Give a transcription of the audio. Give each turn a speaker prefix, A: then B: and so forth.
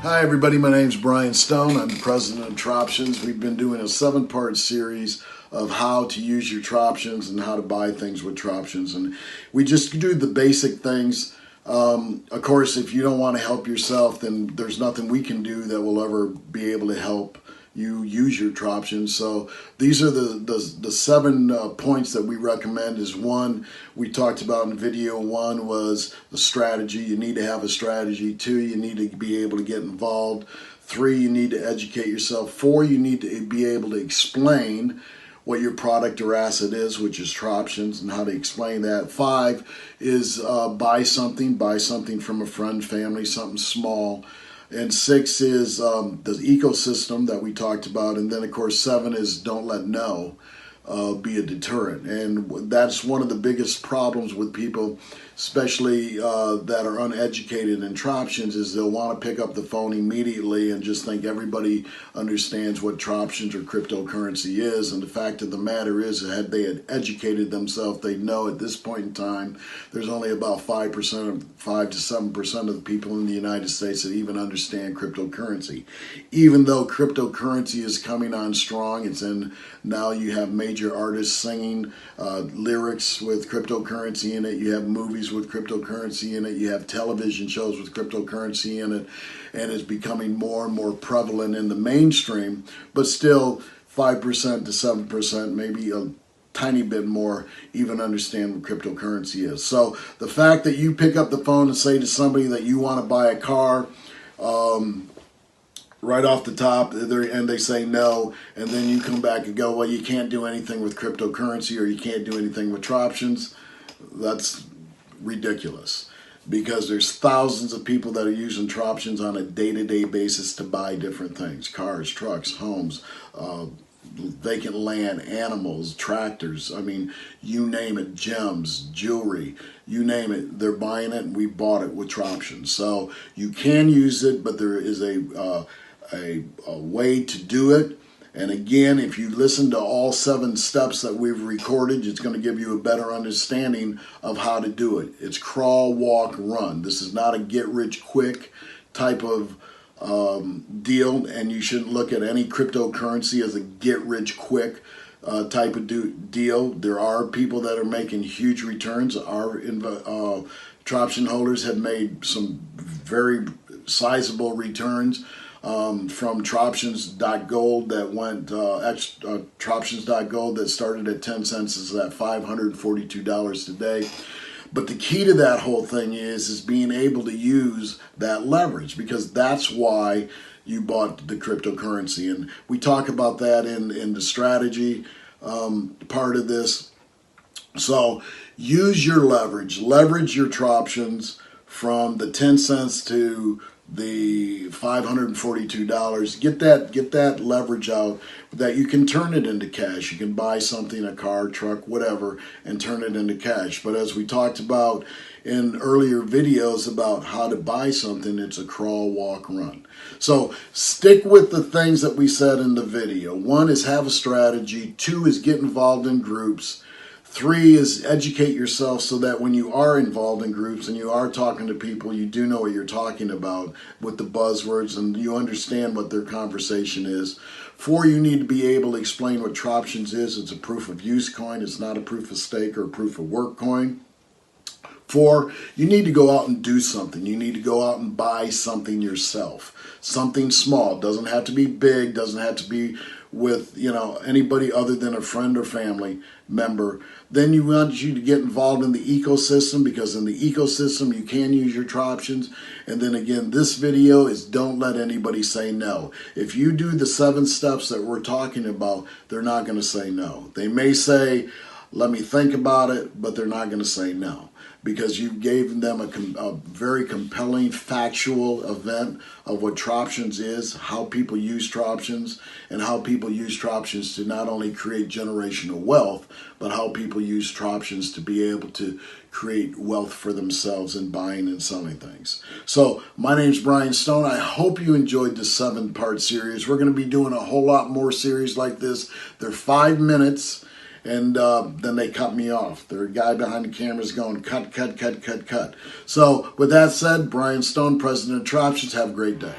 A: Hi everybody, my name's Brian Stone. I'm the president of Troptions. We've been doing a 7-part series of how to use your Troptions and how to buy things with Troptions. And we just do the basic things. Of course, if you don't want to help yourself, then there's nothing we can do that will ever be able to help you use your Troptions. So these are the 7 points that we recommend. Is one, we talked about in video 1 was the strategy. You need to have a strategy. 2, you need to be able to get involved. 3, you need to educate yourself. 4, you need to be able to explain what your product or asset is, which is Troptions, and how to explain that. 5 is buy something from a friend, family, something small. And 6 is the ecosystem that we talked about. And then, of course, 7 is don't let no be a deterrent. And that's one of the biggest problems with people, especially that are uneducated in Troptions, is they'll want to pick up the phone immediately and just think everybody understands what Troptions or cryptocurrency is. And the fact of the matter is, had they had educated themselves, they know at this point in time, there's only about 5 to 7% of the people in the United States that even understand cryptocurrency. Even though cryptocurrency is coming on strong, now you have major artists singing lyrics with cryptocurrency in it. You have movies with cryptocurrency in it. You have television shows with cryptocurrency in it, and it's becoming more and more prevalent in the mainstream. But still, 5% to 7%, maybe a tiny bit more, even understand what cryptocurrency is. So the fact that you pick up the phone and say to somebody that you want to buy a car, right off the top, and they say no, and then you come back and go, well, you can't do anything with cryptocurrency or you can't do anything with Troptions, that's ridiculous. Because there's thousands of people that are using Troptions on a day-to-day basis to buy different things: cars, trucks, homes, vacant land, animals, tractors. I mean, you name it, gems, jewelry, you name it, they're buying it, and we bought it with Troptions. So you can use it, but there is a way to do it. And again, if you listen to all 7 steps that we've recorded, it's going to give you a better understanding of how to do it. It's crawl, walk, run. This is not a get-rich-quick type of deal, and you shouldn't look at any cryptocurrency as a get-rich-quick type of deal. There are people that are making huge returns. Our Troption holders have made some very sizable returns. From Troptions.gold that went, Troptions.gold that started at 10 cents is at $542 today. But the key to that whole thing is being able to use that leverage, because that's why you bought the cryptocurrency. And we talk about that in the strategy part of this. So use your leverage your Troptions from the 10 cents to the $542. Get that leverage out that you can turn it into cash. You can buy something, a car, truck, whatever, and turn it into cash. But as we talked about in earlier videos about how to buy something, it's a crawl, walk, run. So stick with the things that we said in the video. 1 is have a strategy. 2 is get involved in groups. 3 is educate yourself so that when you are involved in groups and you are talking to people, you do know what you're talking about with the buzzwords and you understand what their conversation is. 4, you need to be able to explain what Troptions is. It's a proof of use coin. It's not a proof of stake or a proof of work coin. 4, you need to go out and do something. You need to go out and buy something yourself. Something small. Doesn't have to be big. Doesn't have to be with anybody other than a friend or family member. Then you want you to get involved in the ecosystem, because in the ecosystem you can use your Troptions. And then again, this video is don't let anybody say no. If you do the 7 steps that we're talking about, they're not going to say no. They may say, let me think about it, but they're not going to say no, because you gave them a very compelling factual event of what Troptions is, how people use Troptions, and how people use Troptions to not only create generational wealth, but how people use Troptions to be able to create wealth for themselves in buying and selling things. So my name's Brian Stone. I hope you enjoyed this 7-part series. We're going to be doing a whole lot more series like this. They're 5 minutes. And then they cut me off. The guy behind the camera is going, cut, cut, cut, cut, cut. So with that said, Brian Stone, president of Troptions, have a great day.